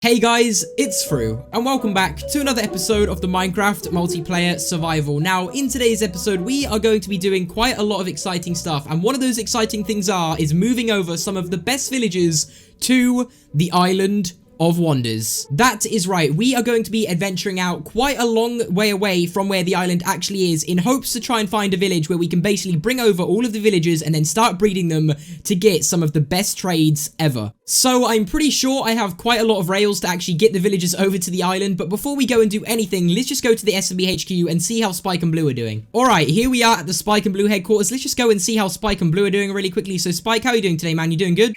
Hey guys, it's Fru, and welcome back to another episode of the Minecraft Multiplayer Survival. Now, in today's episode, we are going to be doing quite a lot of exciting stuff, and one of those exciting things is moving over some of the best villages to the Island of Wonders. That is right, we are going to be adventuring out quite a long way away from where the island actually is in hopes to try and find a village where we can basically bring over all of the villagers and then start breeding them to get some of the best trades ever. So I'm pretty sure I have quite a lot of rails to actually get the villagers over to the island, but before we go and do anything, let's just go to the SMB HQ and see how Spike and Blue are doing. Alright, here we are at the Spike and Blue headquarters. Let's just go and see how Spike and Blue are doing really quickly. So Spike, how are you doing today, man? You doing good?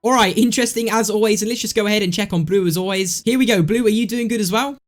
Alright, interesting as always, and let's just go ahead and check on Blue as always. Here we go. Blue, are you doing good as well?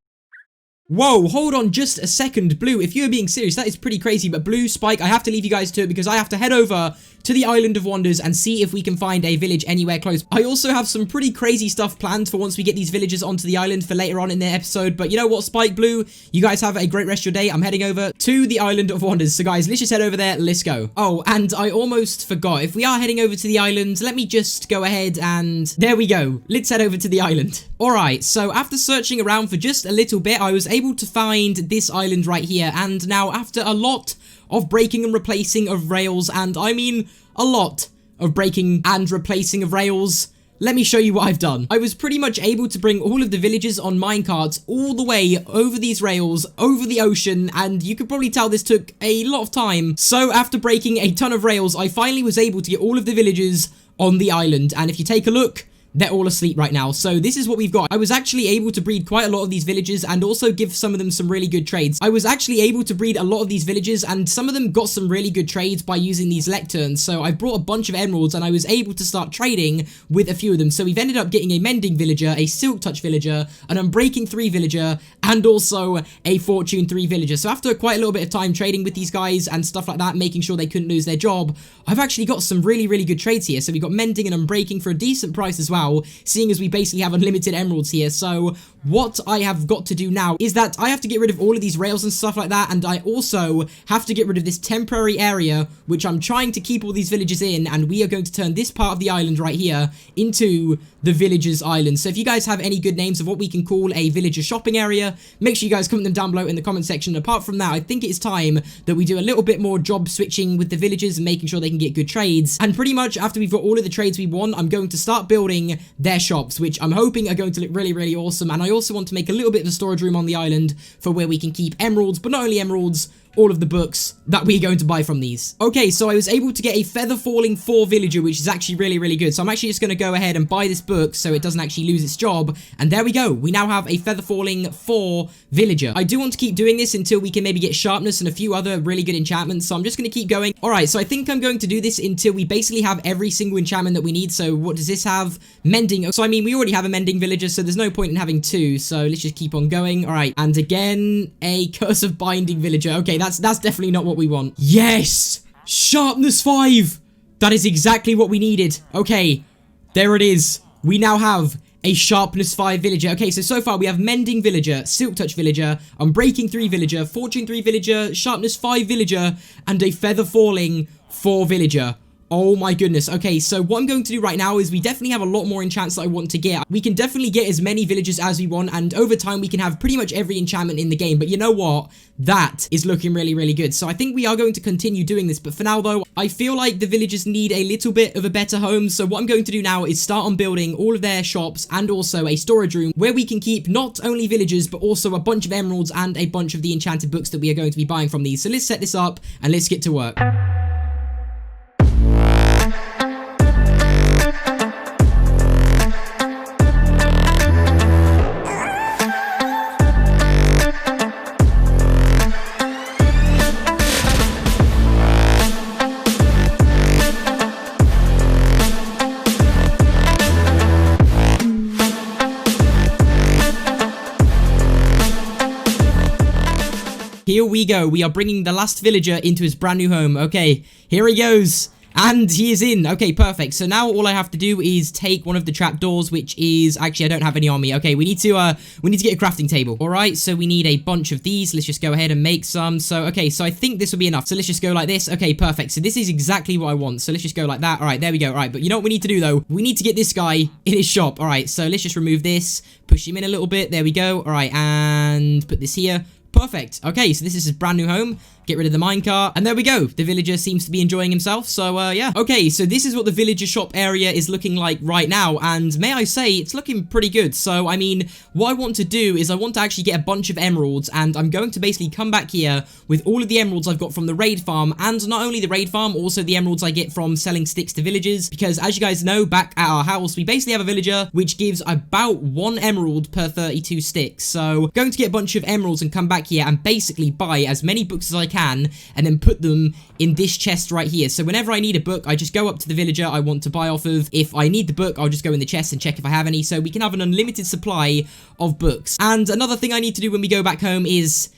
Whoa, hold on just a second. Blue, if you're being serious, that is pretty crazy. But Blue, Spike, I have to leave you guys to it because I have to head over to the Island of Wonders and see if we can find a village anywhere close. I also have some pretty crazy stuff planned for once we get these villagers onto the island for later on in the episode. But you know what, Spike, Blue, you guys have a great rest of your day. I'm heading over to the Island of Wonders. So guys, let's just head over there. Let's go. Oh, and I almost forgot. If we are heading over to the island, let me just go ahead and there we go. Let's head over to the island. Alright, so after searching around for just a little bit, I was able to find this island right here. And now after a lot of breaking and replacing of rails, and I mean a lot of breaking and replacing of rails, let me show you what I've done. I was pretty much able to bring all of the villagers on minecarts all the way over these rails, over the ocean, and you could probably tell this took a lot of time. So after breaking a ton of rails, I finally was able to get all of the villagers on the island, and if you take a look, they're all asleep right now. So this is what we've got. I was actually able to breed quite a lot of these villagers and also give some of them some really good trades. I was actually able to breed a lot of these villagers and some of them got some really good trades by using these lecterns. So I brought a bunch of emeralds and I was able to start trading with a few of them. So we've ended up getting a mending villager, a silk touch villager, an unbreaking 3 villager, and also a fortune 3 villager. So after quite a little bit of time trading with these guys and stuff like that, making sure they couldn't lose their job, I've actually got some really good trades here. So we've got mending and unbreaking for a decent price as well, seeing as we basically have unlimited emeralds here. So what I have got to do now is that I have to get rid of all of these rails and stuff like that, and I also have to get rid of this temporary area which I'm trying to keep all these villagers in, and we are going to turn this part of the island right here into the villagers island. So if you guys have any good names of what we can call a villager shopping area, make sure you guys comment them down below in the comment section. Apart from that, I think it's time that we do a little bit more job switching with the villagers and making sure they can get good trades. And pretty much after we've got all of the trades we want, I'm going to start building their shops, which I'm hoping are going to look really awesome. And I also want to make a little bit of a storage room on the island for where we can keep emeralds, but not only emeralds, all of the books that we're going to buy from these. Okay, so I was able to get a feather falling 4 villager, which is actually really good. So I'm actually just going to go ahead and buy this book so it doesn't actually lose its job. And there we go. We now have a feather falling 4 villager. I do want to keep doing this until we can maybe get sharpness and a few other really good enchantments. So I'm just going to keep going. All right, so I think I'm going to do this until we basically have every single enchantment that we need. So what does this have? Mending. So I mean, we already have a mending villager, so there's no point in having 2. So let's just keep on going. All right, and again, a curse of binding villager. Okay, that's definitely not what we want. Yes! Sharpness 5! That is exactly what we needed. Okay, there it is. We now have a sharpness 5 villager. Okay, so far we have mending villager, silk touch villager, unbreaking 3 villager, fortune 3 villager, sharpness 5 villager, and a feather falling 4 villager. Oh my goodness. Okay, so what I'm going to do right now is we definitely have a lot more enchants that I want to get. We can definitely get as many villagers as we want, and over time we can have pretty much every enchantment in the game. But you know what? That is looking really good. So I think we are going to continue doing this. But for now though, I feel like the villagers need a little bit of a better home. So what I'm going to do now is start on building all of their shops and also a storage room where we can keep not only villagers, but also a bunch of emeralds and a bunch of the enchanted books that we are going to be buying from these. So let's set this up and let's get to work. Here we go. We are bringing the last villager into his brand new home. Okay, here he goes. And he is in. Okay, perfect. So now all I have to do is take one of the trapdoors, which is actually I don't have any on me. Okay, we need to get a crafting table. All right, so we need a bunch of these. Let's just go ahead and make some. So okay, so I think this will be enough. So let's just go like this. Okay, perfect. So this is exactly what I want. So let's just go like that. All right, there we go. All right, but you know what we need to do though? We need to get this guy in his shop. All right, so let's just remove this, push him in a little bit. There we go. All right, and put this here. Perfect. Okay, so this is his brand new home. Get rid of the minecart. And there we go. The villager seems to be enjoying himself. So, yeah. Okay, so this is what the villager shop area is looking like right now. And may I say, it's looking pretty good. So, I mean, what I want to do is I want to actually get a bunch of emeralds. And I'm going to basically come back here with all of the emeralds I've got from the raid farm. And not only the raid farm, also the emeralds I get from selling sticks to villagers. Because as you guys know, back at our house, we basically have a villager which gives about 1 emerald per 32 sticks. So, going to get a bunch of emeralds and come back here and basically buy as many books as I can and then put them in this chest right here. So whenever I need a book, I just go up to the villager I want to buy off of. If I need the book, I'll just go in the chest and check if I have any, so we can have an unlimited supply of books. And another thing I need to do when we go back home is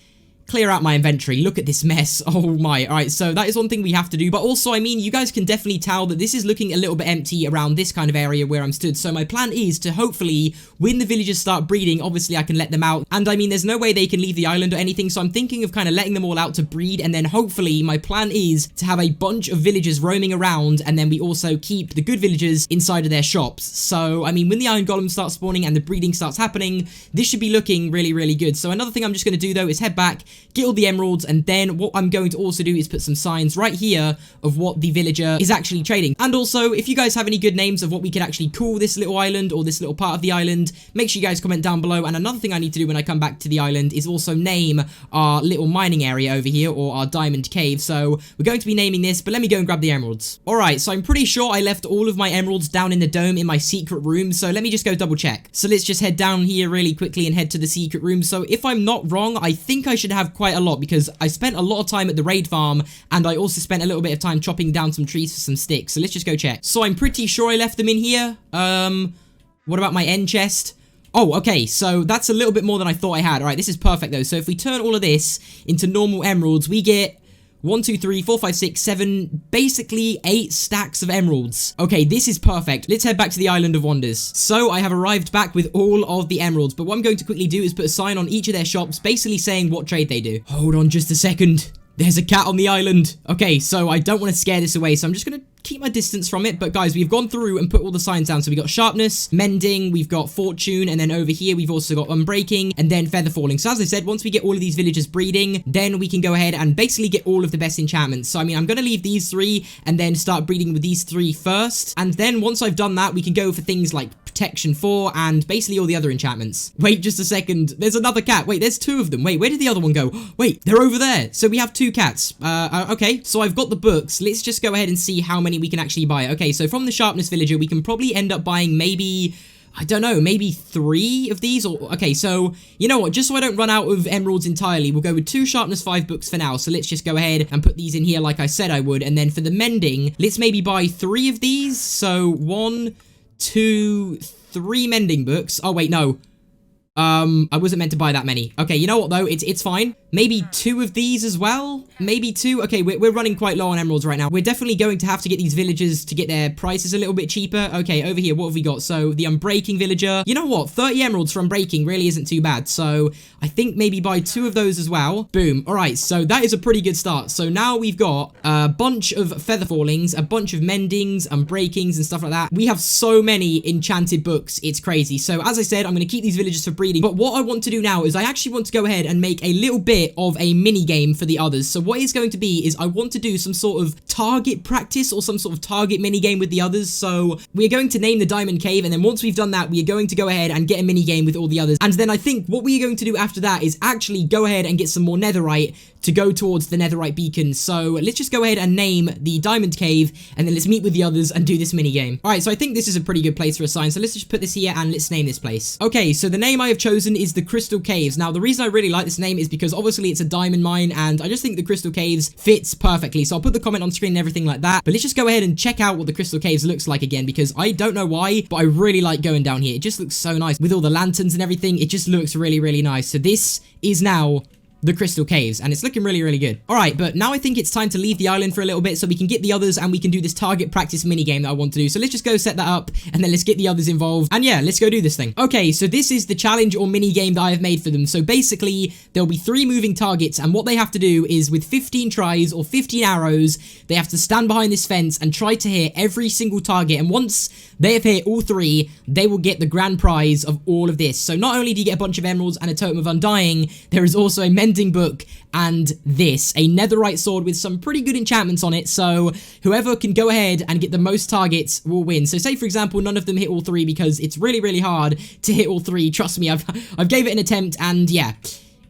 clear out my inventory. Look at this mess. Oh my. Alright, so that is one thing we have to do. But also, I mean, you guys can definitely tell that this is looking a little bit empty around this kind of area where I'm stood. So my plan is to hopefully, when the villagers start breeding, obviously I can let them out. And I mean, there's no way they can leave the island or anything. So I'm thinking of kind of letting them all out to breed. And then hopefully my plan is to have a bunch of villagers roaming around. And then we also keep the good villagers inside of their shops. So, I mean, when the iron golem starts spawning and the breeding starts happening, this should be looking really, really good. So another thing I'm just going to do though is head back, get all the emeralds, and then what I'm going to also do is put some signs right here of what the villager is actually trading. And also, if you guys have any good names of what we could actually call this little island or this little part of the island, make sure you guys comment down below. And another thing I need to do when I come back to the island is also name our little mining area over here, or our diamond cave. So we're going to be naming this, but let me go and grab the emeralds. Alright, so I'm pretty sure I left all of my emeralds down in the dome in my secret room, so let me just go double check. So let's just head down here really quickly and head to the secret room. So if I'm not wrong, I think I should have quite a lot, because I spent a lot of time at the raid farm, and I also spent a little bit of time chopping down some trees for some sticks. So let's just go check. So I'm pretty sure I left them in here. What about my end chest? Oh, okay, so that's a little bit more than I thought I had. All right, this is perfect though. So if we turn all of this into normal emeralds, we get 1, 2, 3, 4, 5, 6, 7, basically 8 stacks of emeralds. Okay, this is perfect. Let's head back to the Island of Wonders. So I have arrived back with all of the emeralds, but what I'm going to quickly do is put a sign on each of their shops, basically saying what trade they do. Hold on just a second. There's a cat on the island. Okay, so I don't want to scare this away, so I'm just going to keep my distance from it. But guys, we've gone through and put all the signs down. So we got sharpness, mending, we've got fortune, and then over here we've also got unbreaking and then feather falling. So as I said, once we get all of these villagers breeding, then we can go ahead and basically get all of the best enchantments. So I mean, I'm going to leave these 3 and then start breeding with these 3 first. And then once I've done that, we can go for things like protection 4 and basically all the other enchantments. Wait just a second. There's another cat. Wait, there's 2 of them. Wait, where did the other one go? Wait, they're over there. So we have 2 cats. Okay, so I've got the books. Let's just go ahead and see how many we can actually buy. Okay, so from the sharpness villager, we can probably end up buying maybe, I don't know, maybe 3 of these. Or okay, so you know what, just so I don't run out of emeralds entirely, we'll go with 2 sharpness 5 books for now. So let's just go ahead and put these in here like I said I would. And then for the mending, let's maybe buy 3 of these. So 1, 2, 3 mending books. Oh wait, no, I wasn't meant to buy that many. Okay, you know what though, it's fine. Maybe 2 of these as well? Maybe 2? Okay, we're running quite low on emeralds right now. We're definitely going to have to get these villagers to get their prices a little bit cheaper. Okay, over here, what have we got? So, the unbreaking villager. You know what? 30 emeralds for unbreaking really isn't too bad. So, I think maybe buy 2 of those as well. Boom. Alright, so that is a pretty good start. So, now we've got a bunch of feather fallings, a bunch of mendings, unbreakings, and stuff like that. We have so many enchanted books. It's crazy. So, as I said, I'm going to keep these villagers for breeding. But what I want to do now is I actually want to go ahead and make a little bit of a mini game for the others. So what it's going to be is I want to do some sort of target practice or some sort of target mini game with the others. So we're going to name the diamond cave, and then once we've done that, we are going to go ahead and get a mini game with all the others. And then I think what we are going to do after that is actually go ahead and get some more netherite to go towards the netherite beacon. So let's just go ahead and name the diamond cave, and then let's meet with the others and do this mini game. All right, so I think this is a pretty good place for a sign. So let's just put this here and let's name this place. Okay, so the name I have chosen is the Crystal Caves. Now, the reason I really like this name is because obviously it's a diamond mine, and I just think the Crystal Caves fits perfectly. So I'll put the comment on screen and everything like that. But let's just go ahead and check out what the Crystal Caves looks like again, because I don't know why, but I really like going down here. It just looks so nice with all the lanterns and everything. It just looks really, really nice. So this is now the crystal caves, and it's looking really, really good. All right, but now I think it's time to leave the island for a little bit so we can get the others and we can do this target practice mini game that I want to do. So let's just go set that up, and then let's get the others involved. And yeah, let's go do this thing. Okay, so this is the challenge or mini game that I have made for them. So basically, there'll be 3 moving targets, and what they have to do is with 15 tries or 15 arrows, they have to stand behind this fence and try to hit every single target. And once they have hit all 3, they will get the grand prize of all of this. So not only do you get a bunch of emeralds and a totem of undying, there is also a mending book and this, a netherite sword with some pretty good enchantments on it. So whoever can go ahead and get the most targets will win. So say for example, none of them hit all 3 because it's really, really hard to hit all 3. Trust me, I've gave it an attempt, and yeah,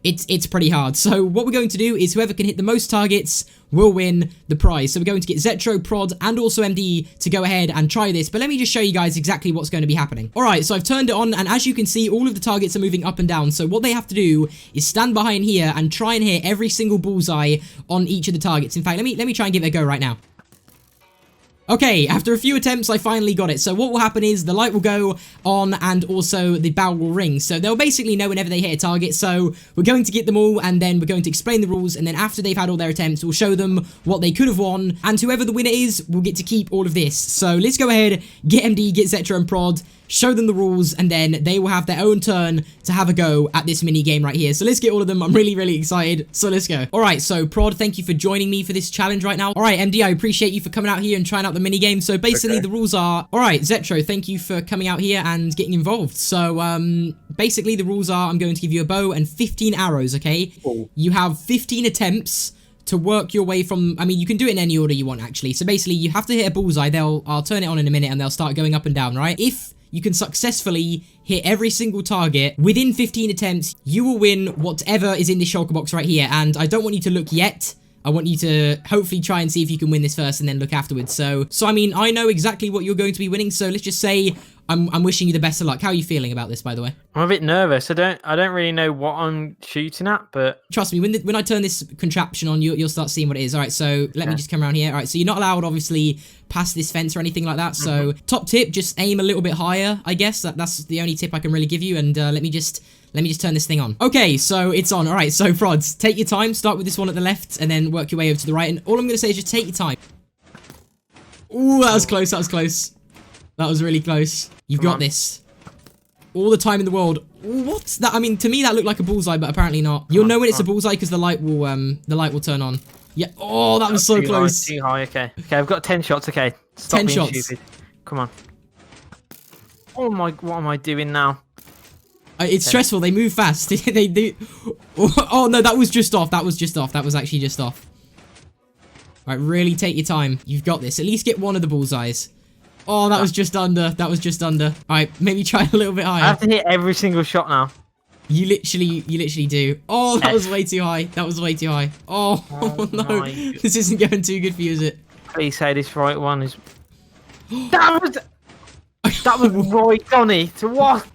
it's pretty hard. So what we're going to do is whoever can hit the most targets will win the prize. So we're going to get Zetro, Prod, and also MD to go ahead and try this. But let me just show you guys exactly what's going to be happening. All right, so I've turned it on, and as you can see, all of the targets are moving up and down. So what they have to do is stand behind here and try and hit every single bullseye on each of the targets. In fact, let me try and give it a go right now. Okay, after a few attempts, I finally got it. So what will happen is the light will go on and also the bell will ring. So they'll basically know whenever they hit a target. So we're going to get them all, and then we're going to explain the rules, and then after they've had all their attempts, we'll show them what they could have won, and whoever the winner is will get to keep all of this. So let's go ahead, get MD, get Zetra and Prod, show them the rules, and then they will have their own turn to have a go at this mini game right here. So let's get all of them. I'm really, really excited. So let's go. All right, so Prod, thank you for joining me for this challenge right now. All right, MD, I appreciate you for coming out here and trying out the mini game. So basically the rules are, all right, Zetro, thank you for coming out here and getting involved. So basically the rules are, I'm going to give you a bow and 15 arrows, okay? Cool. You have 15 attempts to work your way from, I mean, you can do it in any order you want, actually. So basically, you have to hit a bullseye. I'll turn it on in a minute, and they'll start going up and down, right? If you can successfully hit every single target within 15 attempts, you will win whatever is in this shulker box right here. And I don't want you to look yet. I want you to hopefully try and see if you can win this first and then look afterwards. So I mean, I know exactly what you're going to be winning. So let's just say I'm wishing you the best of luck. How are you feeling about this, by the way? I'm a bit nervous. I don't really know what I'm shooting at, but trust me, when I turn this contraption on, you'll start seeing what it is. All right, so let me just come around here. All right, so you're not allowed, obviously, past this fence or anything like that. So top tip, just aim a little bit higher, I guess. That's the only tip I can really give you. And let me just turn this thing on. Okay, so it's on. All right, so Prods, take your time. Start with this one at the left and then work your way over to the right. And all I'm going to say is just take your time. Ooh, that was close. That was close. That was really close. You've got this. All the time in the world. What's that? I mean, to me that looked like a bullseye, but apparently not. You'll know when it's a bullseye because the light will turn on. Yeah. Oh, that was so close. Too high. Okay. Okay, I've got 10 shots. Okay. Stop 10 being shots. Stupid. Come on. Oh my! What am I doing now? It's stressful. They move fast. They do. Oh no, that was just off. That was just off. That was actually just off. All right, really take your time. You've got this. At least get one of the bullseyes. Oh, that was just under. That was just under. All right, maybe try a little bit higher. I have to hit every single shot now. You literally do. Oh, that was way too high. That was way too high. Oh, no. This isn't going too good for you, is it? Please say this right one is... That was right on it. What?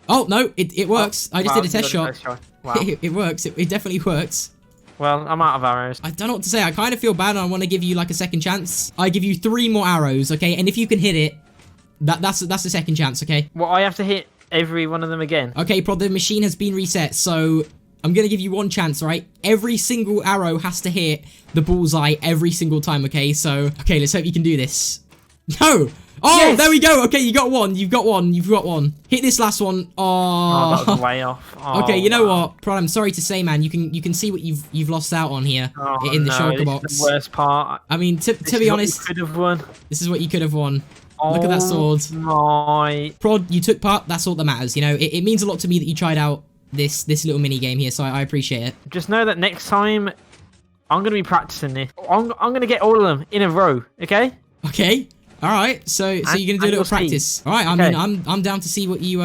Oh, no, it works. I just did a test shot. Wow. It works. It definitely works. Well, I'm out of arrows. I don't know what to say. I kind of feel bad and I want to give you like a second chance. I give you 3 more arrows, okay? And if you can hit it, that's the second chance, okay? Well, I have to hit every one of them again. Okay, Prod, the machine has been reset, so I'm going to give you 1 chance, right? Every single arrow has to hit the bullseye every single time, okay? So, okay, let's hope you can do this. No! Oh, yes! There we go. Okay, you got one. You've got one. You've got one. Hit this last one. Oh, that was way off. Oh, okay, you know what, Prod? I'm sorry to say, man. You can see what you've lost out on here in the shulker box. This is the worst part. I mean, to be honest, could have won. This is what you could have won. Look at that sword. My Prod, you took part. That's all that matters. You know, it means a lot to me that you tried out this little mini game here. So I appreciate it. Just know that next time I'm gonna be practicing this. I'm gonna get all of them in a row. Okay. Okay. All right, so you're gonna do a little practice. All right, okay. I mean, I'm down to see what you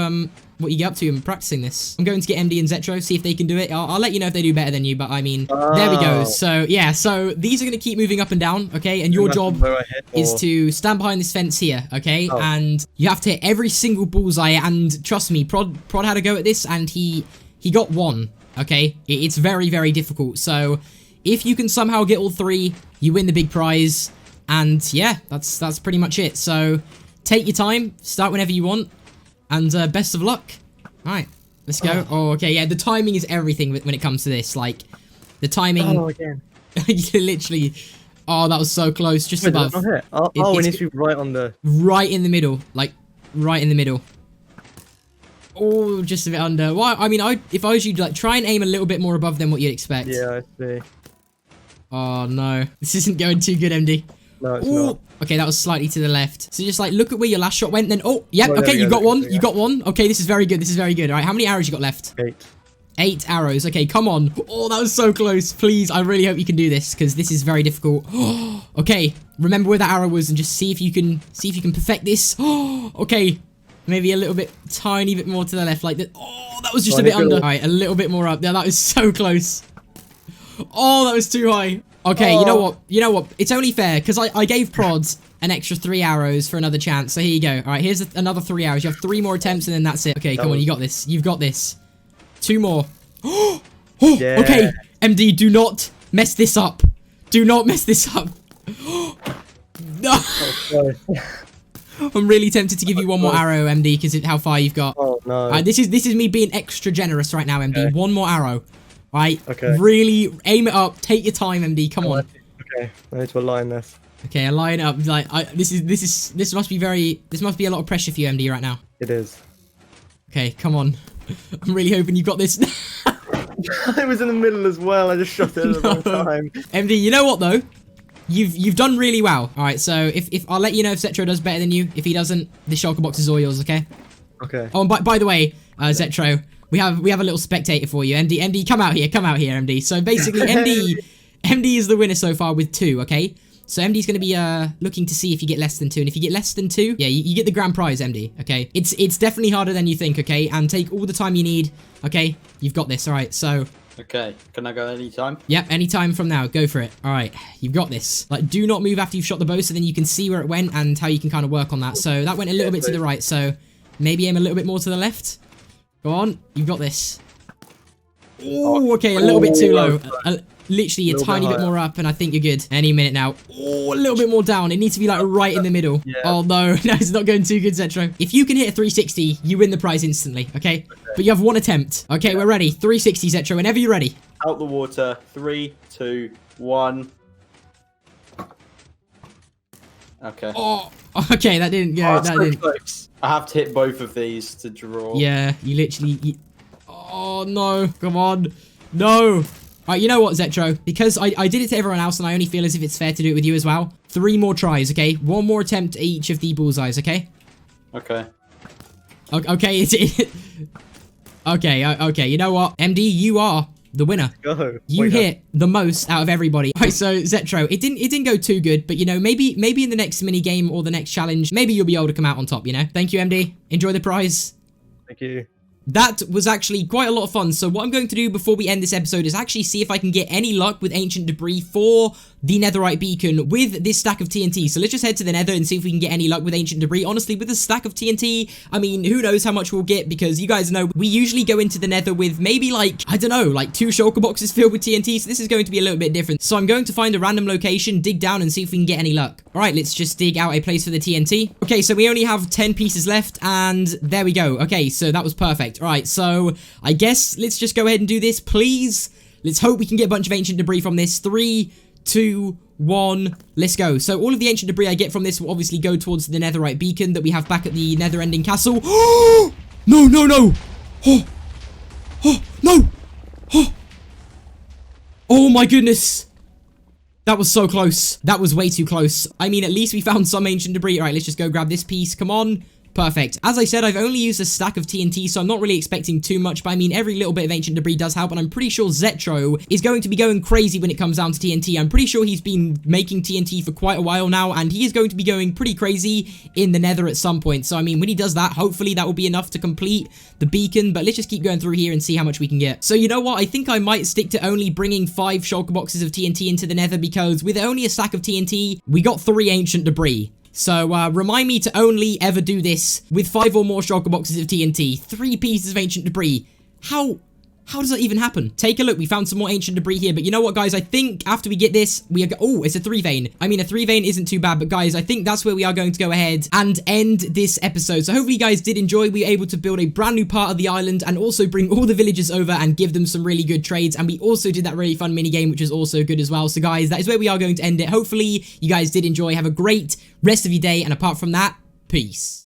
get up to in practicing this. I'm going to get MD and Zetro, see if they can do it. I'll let you know if they do better than you, but I mean, there we go. So yeah, so these are gonna keep moving up and down, okay? And your job is to stand behind this fence here, okay? Oh. And you have to hit every single bullseye. And trust me, Prod had a go at this, and he got 1. Okay, it's very, very difficult. So if you can somehow get all 3, you win the big prize. And yeah, that's pretty much it. So take your time, start whenever you want, and best of luck. All right. Let's go. Oh, okay. Yeah, the timing is everything when it comes to this. Like, the timing. Oh, again. You literally. Oh, that was so close. Just Wait, above. did it not hit? Oh, it needs to be right on the. Right in the middle. Like, right in the middle. Oh, just a bit under. Well, I mean, if I was you, like, try and aim a little bit more above than what you'd expect. Yeah, I see. Oh, no. This isn't going too good, MD. No, it's Ooh. not. Okay, that was slightly to the left. So just, like, look at where your last shot went, then... Oh, yep, Oh, okay, you got one. You yeah. got one. Okay, this is very good. This is very good. All right, how many arrows you got left? 8. 8 arrows. Okay, come on. Oh, that was so close. Please, I really hope you can do this, because this is very difficult. Okay, remember where that arrow was, and just see if you can perfect this. Okay. Maybe a little bit, tiny bit more to the left, like that. Oh, that was just a bit under. All right, a little bit more up. Yeah, that was so close. Oh, that was too high. Okay, you know what? You know what? It's only fair, because I gave Prods an extra 3 arrows for another chance. So here you go. All right, here's another 3 arrows. You have 3 more attempts, and then that's it. Okay, come on, you got this. You've got this. 2 more. Oh, Yeah. okay. MD, do not mess this up. Do not mess this up. No. I'm really tempted to give you one more arrow, MD, because of how far you've got. Oh, no. This is me being extra generous right now, MD. Okay. One more arrow. Right? Okay. Really aim it up. Take your time, MD. Come on. Okay, I need to align this. Okay, line it up. Like, this must be a lot of pressure for you, MD, right now. It is. Okay, come on. I'm really hoping you got this. I was in the middle as well. I just shot it at the wrong time. MD, you know what though? You've done really well. All right, so if I'll let you know if Zetro does better than you. If he doesn't, the shulker box is all yours. Okay. Okay. Oh, and by the way, Zetro, we have a little spectator for you. MD, come out here, MD. So basically, MD is the winner so far with 2. Okay. So MD's going to be looking to see if you get less than 2, and if you get less than 2, yeah, you get the grand prize, MD. Okay. It's definitely harder than you think. Okay, and take all the time you need. Okay, you've got this. All right, so. Okay, can I go anytime? Yep, anytime from now. Go for it. All right, you've got this. Like, do not move after you've shot the bow, so then you can see where it went and how you can kind of work on that. So that went a little bit to the right, so maybe aim a little bit more to the left. Go on, you've got this. Oh, okay, a little bit too low. Literally a tiny bit more up, and I think you're good. Any minute now. Oh, a little bit more down. It needs to be like right in the middle. Yeah. Oh no, no, it's not going too good, Zetro. If you can hit a 360, you win the prize instantly, okay? But you have 1 attempt. Okay, we're ready. 360, Zetro, whenever you're ready. Out the water. 3, 2, 1. Okay. Oh, okay, that didn't go. That's That so didn't. close. I have to hit both of these to draw. Yeah, you literally... Oh, no. Come on. No. Alright, you know what, Zetro? Because I did it to everyone else, and I only feel as if it's fair to do it with you as well. 3 more tries, okay? 1 more attempt at each of the bullseyes, okay? Okay. Okay, okay, you know what? MD, you are the winner. Go. You hit the most out of everybody. Alright, so Zetro, it didn't go too good, but you know, maybe in the next mini game or the next challenge, maybe you'll be able to come out on top, you know? Thank you, MD. Enjoy the prize. Thank you. That was actually quite a lot of fun. So what I'm going to do before we end this episode is actually see if I can get any luck with ancient debris for the netherite beacon with this stack of TNT. So let's just head to the nether and see if we can get any luck with ancient debris. Honestly, with a stack of TNT, I mean, who knows how much we'll get, because you guys know we usually go into the nether with maybe like, I don't know, like 2 shulker boxes filled with TNT. So this is going to be a little bit different. So I'm going to find a random location, dig down, and see if we can get any luck. All right, let's just dig out a place for the TNT. Okay, so we only have 10 pieces left, and there we go. Okay, so that was perfect. All right, so I guess let's just go ahead and do this, please. Let's hope we can get a bunch of ancient debris from this. 3, 2, 1, let's go. So all of the ancient debris I get from this will obviously go towards the netherite beacon that we have back at the nether ending castle. Oh, no, no, no. Oh, oh, no. Oh, oh my goodness. That was so close. That was way too close. I mean, at least we found some ancient debris. All right, let's just go grab this piece. Come on. Perfect. As I said, I've only used a stack of TNT, so I'm not really expecting too much, but I mean, every little bit of ancient debris does help, and I'm pretty sure Zetro is going to be going crazy when it comes down to TNT. I'm pretty sure he's been making TNT for quite a while now, and he is going to be going pretty crazy in the nether at some point. So, I mean, when he does that, hopefully that will be enough to complete the beacon, but let's just keep going through here and see how much we can get. So, you know what? I think I might stick to only bringing 5 shulker boxes of TNT into the nether, because with only a stack of TNT, we got 3 ancient debris. So, remind me to only ever do this with 5 or more shulker boxes of TNT. 3 pieces of ancient debris. How How does that even happen? Take a look. We found some more ancient debris here, but you know what, guys? I think after we get this, we are... Oh, it's a 3 vein. I mean, a 3 vein isn't too bad, but guys, I think that's where we are going to go ahead and end this episode. So hopefully you guys did enjoy. We were able to build a brand new part of the island and also bring all the villagers over and give them some really good trades. And we also did that really fun mini game, which is also good as well. So guys, that is where we are going to end it. Hopefully you guys did enjoy. Have a great rest of your day. And apart from that, peace.